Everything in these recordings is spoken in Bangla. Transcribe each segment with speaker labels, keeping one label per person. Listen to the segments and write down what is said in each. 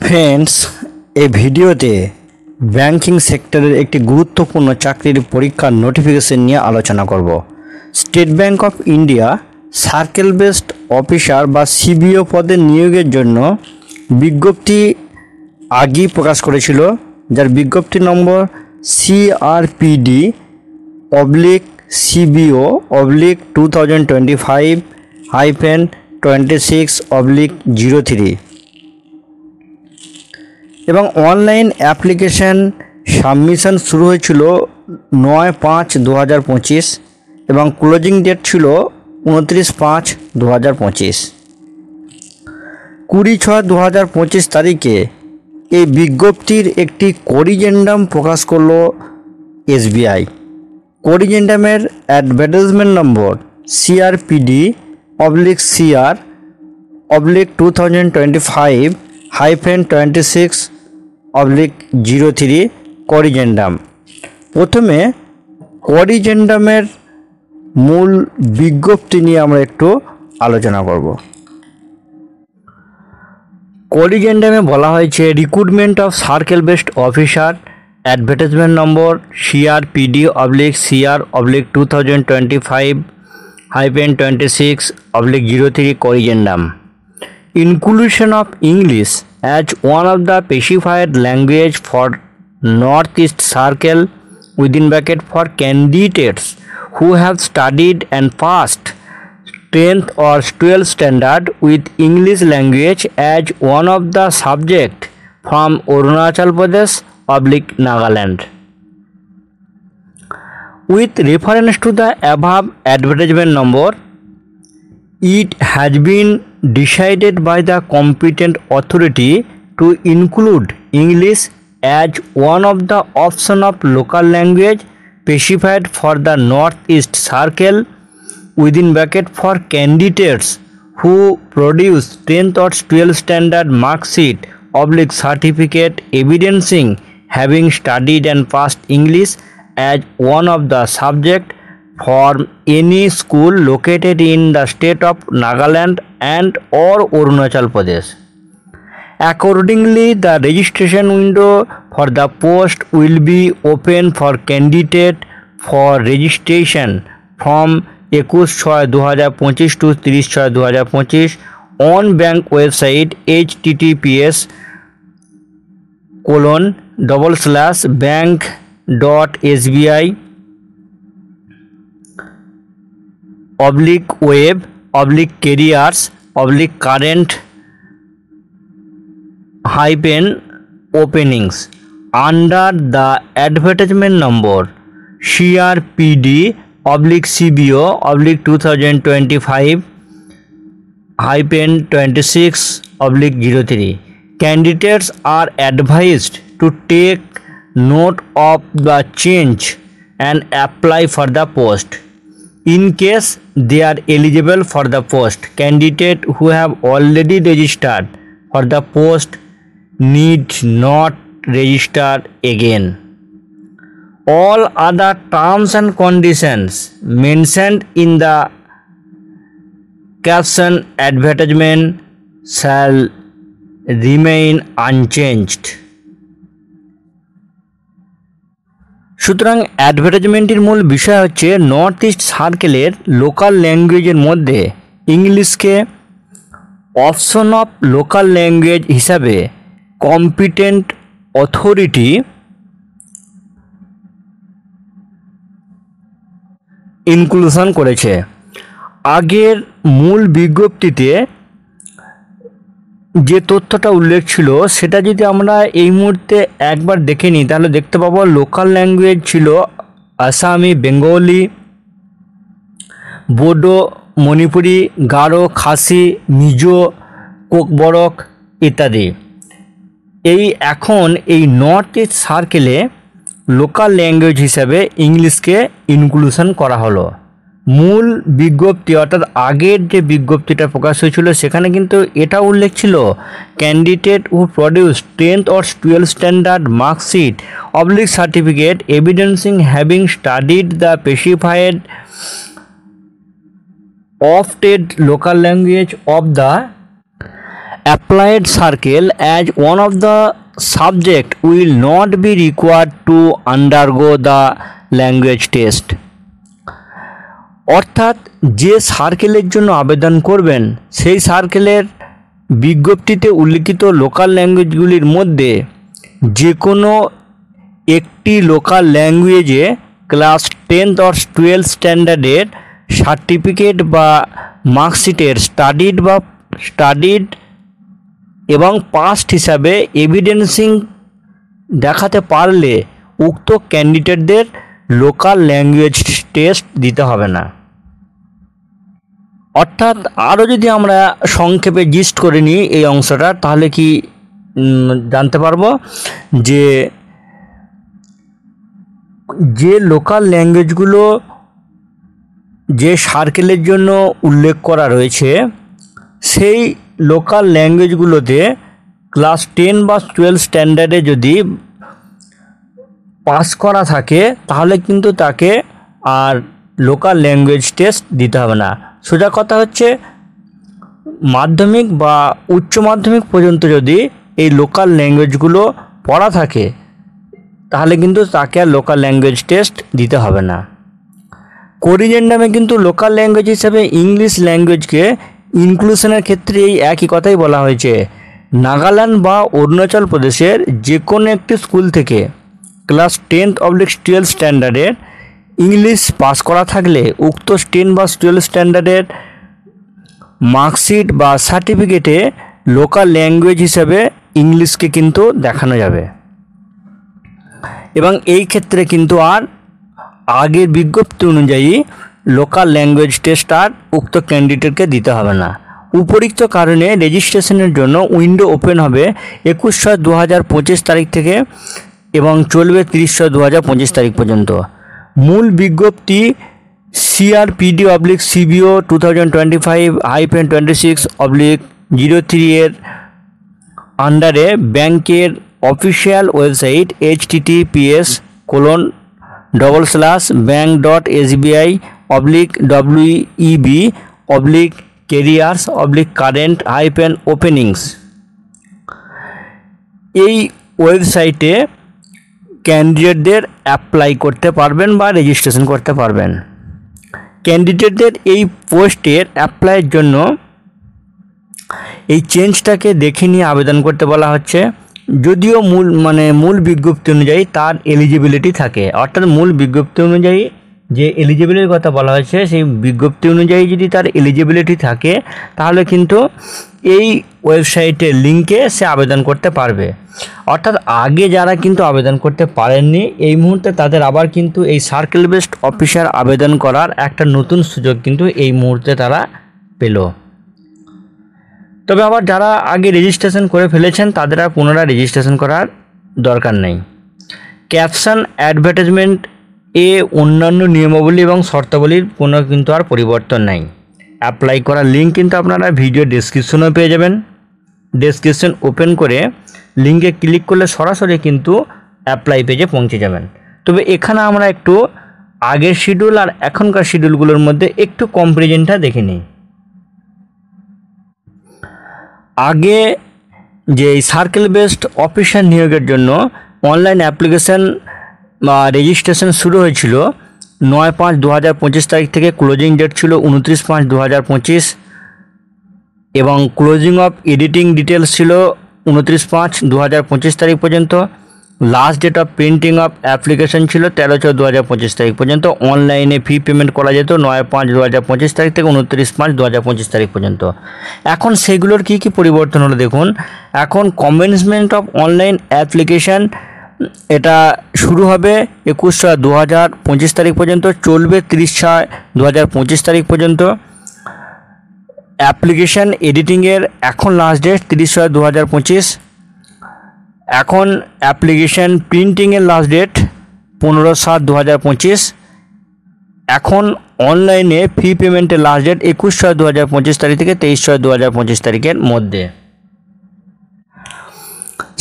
Speaker 1: फ्रेंड्स এই ভিডিওতে ব্যাংকিং সেক্টরের একটি গুরুত্বপূর্ণ চাকরির পরীক্ষার নোটিফিকেশন নিয়ে আলোচনা করব। State bank of India circle based officer বা সিবিও পদে নিয়োগের জন্য বিজ্ঞপ্তি আগেই প্রকাশ করেছিল, যার বিজ্ঞপ্তি নম্বর CRPD/2025-26/03 এবং অনলাইন অ্যাপ্লিকেশন সাবমিশন শুরু হয়েছিল 9/5/2025 এবং ক্লোজিং ডেট ছিল 29/5/2025। 20/6/2025 তারিখে এই বিজ্ঞপ্তির একটি করিজেন্ডাম প্রকাশ করল SBI। করিজেন্ডামের অ্যাডভার্টাইজমেন্ট নম্বর CRPD/2025-26/03 করিজেন্ডাম। প্রথমে করিজেন্ডামের মূল বিজ্ঞপ্তি নিয়ে আমরা একটু আলোচনা করব। করিজেন্ডামে বলা হয়েছে recruitment of circle based officer, advertisement number CRPD/CR/2025-26/03 corrigendum. Inclusion of English as one of the specified language for Northeast Circle within bracket for candidates who have studied and passed 10th or 12th standard with English language as one of the subject from Arunachal Pradesh/Nagaland. With reference to the above advertisement number, it has been decided by the competent authority to include English as one of the option of local language specified for the Northeast Circle within bracket for candidates who produce 10th or 12th standard mark sheet / certificate evidencing having studied and passed English as one of the subject for any school located in the state of Nagaland and or Arunachal Pradesh. Accordingly, the registration window for the post will be open for candidate for registration from 21/6/2025 to 30/6/2025 on bank website https://bank.sbi/current-openings under the advertisement number CRPD/CBO/2025-26/03. Candidates are advised to take note of the change and apply for the post. In case they are eligible for the post, candidates who have already registered for the post need not register again. All other terms and conditions mentioned in the caption advertisement shall remain unchanged. সুতরাং অ্যাডভার্টাইজমেন্টের মূল বিষয় হচ্ছে নর্থ ইস্ট সার্কেলের লোকাল ল্যাঙ্গুয়েজের মধ্যে ইংলিশকে অপশন অফ লোকাল ল্যাঙ্গুয়েজ হিসাবে কম্পিটেন্ট অথরিটি ইনক্লুশন করেছে। আগের মূল বিজ্ঞপ্তিতে যে তথ্যটা উল্লেখ ছিল সেটা যদি আমরা এই মুহূর্তে একবার দেখে নিই তাহলে দেখতে পাবো লোকাল ল্যাঙ্গুয়েজ ছিল আসামি, বেঙ্গলি, বোডো, মণিপুরি, গারো, খাসি, মিজো, কোকবরক ইত্যাদি। এখন এই নর্থ ইস্ট সার্কেলে লোকাল ল্যাঙ্গুয়েজ হিসাবে ইংলিশকে ইনক্লুশন করা হলো। মূল বিজ্ঞপ্তি অর্থাৎ আগের যে বিজ্ঞপ্তিটা প্রকাশ হয়েছিল সেখানে কিন্তু এটা উল্লেখ ছিল candidate who produce 10th or 12th standard marksheet / certificate evidencing having studied the specified opted local language of the applied circle as one of the subject will not be required to undergo the language test. অর্থাৎ যে সার্কেলের জন্য আবেদন করবেন সেই সার্কেলের বিজ্ঞপ্তিতে উল্লিখিত লোকাল ল্যাঙ্গুয়েজগুলির মধ্যে যে কোনো একটি লোকাল ল্যাঙ্গুয়েজে ক্লাস 10 or 12 স্ট্যান্ডার্ডের সার্টিফিকেট বা মার্কশিটের স্টাডিড এবং পাস্ট হিসাবে এভিডেন্সিং দেখাতে পারলে উক্ত ক্যান্ডিডেটদের লোকাল ল্যাঙ্গুয়েজ টেস্ট দিতে হবে না। অর্থাৎ আরও যদি আমরা সংক্ষেপে জিস্ট করে নিই এই অংশটা, তাহলে কি জানতে পারবো যে লোকাল ল্যাঙ্গুয়েজগুলো যে সার্কেলের জন্য উল্লেখ করা রয়েছে সেই লোকাল ল্যাঙ্গুয়েজগুলোতে ক্লাস 10 বা 12 স্ট্যান্ডার্ডে যদি পাস করা থাকে তাহলে কিন্তু তাকে আর লোকাল ল্যাঙ্গুয়েজ টেস্ট দিতে হবে না। সোজা কথা হচ্ছে মাধ্যমিক বা উচ্চ মাধ্যমিক পর্যন্ত যদি এই লোকাল ল্যাঙ্গুয়েজগুলো পড়া থাকে তাহলে কিন্তু তাকে আর লোকাল ল্যাঙ্গুয়েজ টেস্ট দিতে হবে না। কোরিজেন্ডামে কিন্তু লোকাল ল্যাঙ্গুয়েজ হিসেবে ইংলিশ ল্যাঙ্গুয়েজকে ইনক্লুশনের ক্ষেত্রে এই একই কথাই বলা হয়েছে। নাগাল্যান্ড বা অরুণাচল প্রদেশের যে কোনো একটি স্কুল থেকে ক্লাস 10/12 স্ট্যান্ডার্ডের ইংলিশ পাস করা থাকলে উক্ত 10 বা 12 স্ট্যান্ডার্ডের মার্কশিট বা সার্টিফিকেটে লোকাল ল্যাঙ্গুয়েজ হিসাবে ইংলিশকে কিন্তু দেখানো যাবে এবং এই ক্ষেত্রে কিন্তু আর আগের বিজ্ঞপ্তি অনুযায়ী লোকাল ল্যাঙ্গুয়েজ টেস্ট আর উক্ত ক্যান্ডিডেটকে দিতে হবে না। উপরিক্ত কারণে রেজিস্ট্রেশনের জন্য উইন্ডো ওপেন হবে 21/6/2025 তারিখ থেকে এবং চলবে 30/6/2025 তারিখ পর্যন্ত। মূল বিজ্ঞপ্তি CRPD/CBO 2025-26/03 এর আন্ডারে ব্যাংকের অফিসিয়াল ওয়েবসাইট https://bank.sbi/web/careers/current-openings এই ওয়েবসাইটে ক্যান্ডিডেটদের অ্যাপ্লাই করতে পারবেন বা রেজিস্ট্রেশন করতে পারবেন। ক্যান্ডিডেটদের এই পোস্টের অ্যাপ্লাইয়ের জন্য এই চেঞ্জটাকে দেখে নিয়ে আবেদন করতে বলা হচ্ছে। যদিও মূল বিজ্ঞপ্তি অনুযায়ী তার এলিজিবিলিটি থাকে, অর্থাৎ মূল বিজ্ঞপ্তি অনুযায়ী যে এলিজিবিলিটির কথা বলা হয়েছে সেই বিজ্ঞপ্তি অনুযায়ী যদি তার এলিজিবিলিটি থাকে তাহলে কিন্তু এই ওয়েবসাইটের লিঙ্কে সে আবেদন করতে পারবে। অর্থাৎ আগে যারা কিন্তু আবেদন করতে পারেননি এই মুহূর্তে তাদের আবার কিন্তু এই সার্কেল বেসড অফিসার আবেদন করার একটা নতুন সুযোগ কিন্তু এই মুহূর্তে তারা পেল। তবে আবার যারা আগে রেজিস্ট্রেশন করে ফেলেছেন তাদের আর পুনরায় রেজিস্ট্রেশন করার দরকার নেই। ক্যাপশন অ্যাডভার্টাইজমেন্ট এ অন্যান্য নিয়মাবলী এবং শর্তাবলীর কোনো কিন্তু আর পরিবর্তন নাই। অ্যাপ্লাই করার লিঙ্ক কিন্তু আপনারা ভিডিও ডেসক্রিপশনেও পেয়ে যাবেন। ডেসক্রিপশন ওপেন করে লিঙ্কে ক্লিক করলে সরাসরি কিন্তু অ্যাপ্লাই পেজে পৌঁছে যাবেন। তবে এখানে আমরা একটু আগের শিডিউল আর এখনকার শিডিউলগুলোর মধ্যে একটু কম্পারিজনটা দেখে নিই। আগে যে এই সার্কেল বেসড অফিসার নিয়োগের জন্য অনলাইন অ্যাপ্লিকেশান বা রেজিস্ট্রেশন শুরু হয়েছিল 9/5/2025 তারিখ থেকে। ক্লোজিং ডেট ছিল 29/5/2025 এবং ক্লোজিং অফ এডিটিং ডিটেলস ছিল 29/5/2025 তারিখ পর্যন্ত। Last date of printing of application ছিল 13/6/2025 তারিখ পর্যন্ত। অনলাইনে ফি পেমেন্ট করা যেত 9/5/2025 তারিখ থেকে 29/5/2025 তারিখ পর্যন্ত। এখন সেগুলোর কি কি পরিবর্তন হলো দেখুন। এখন কমেন্সমেন্ট অফ অনলাইন অ্যাপ্লিকেশান এটা শুরু হবে 21/6/2025 তারিখ পর্যন্ত, চলবে 30/6/2025 তারিখ পর্যন্ত। অ্যাপ্লিকেশান এডিটিংয়ের এখন লাস্ট ডেট 30/6/2025। এখন অ্যাপ্লিকেশান প্রিন্টিংয়ের লাস্ট ডেট 15/7/2025। এখন অনলাইনে ফি পেমেন্টের লাস্ট ডেট 21/6/2025 তারিখ থেকে 23/6/2025 তারিখের মধ্যে।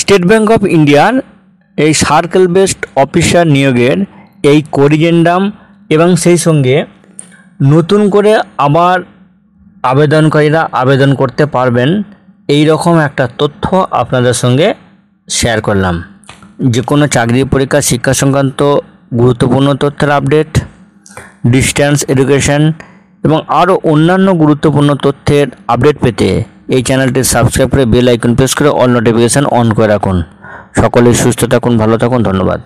Speaker 1: স্টেট ব্যাঙ্ক অফ ইন্ডিয়ার এই সার্কেল বেসড অফিসার নিয়োগের এই কোরিজেন্ডাম এবং সেই সঙ্গে নতুন করে আবার আবেদনকারীরা আবেদন করতে পারবেন এই রকম একটা তথ্য আপনাদের সঙ্গে শেয়ার করলাম। যে কোনো চাকরি পরীক্ষা শিক্ষা সংক্রান্ত গুরুত্বপূর্ণ তথ্যের আপডেট, ডিস্টেন্স এডুকেশন এবং আরও অন্যান্য গুরুত্বপূর্ণ তথ্যের আপডেট পেতে এই চ্যানেলটি সাবস্ক্রাইব করে বেল আইকন প্রেস করে অল নোটিফিকেশান অন করে রাখুন। সকলেই সুস্থ থাকুন, ভালো থাকুন, ধন্যবাদ।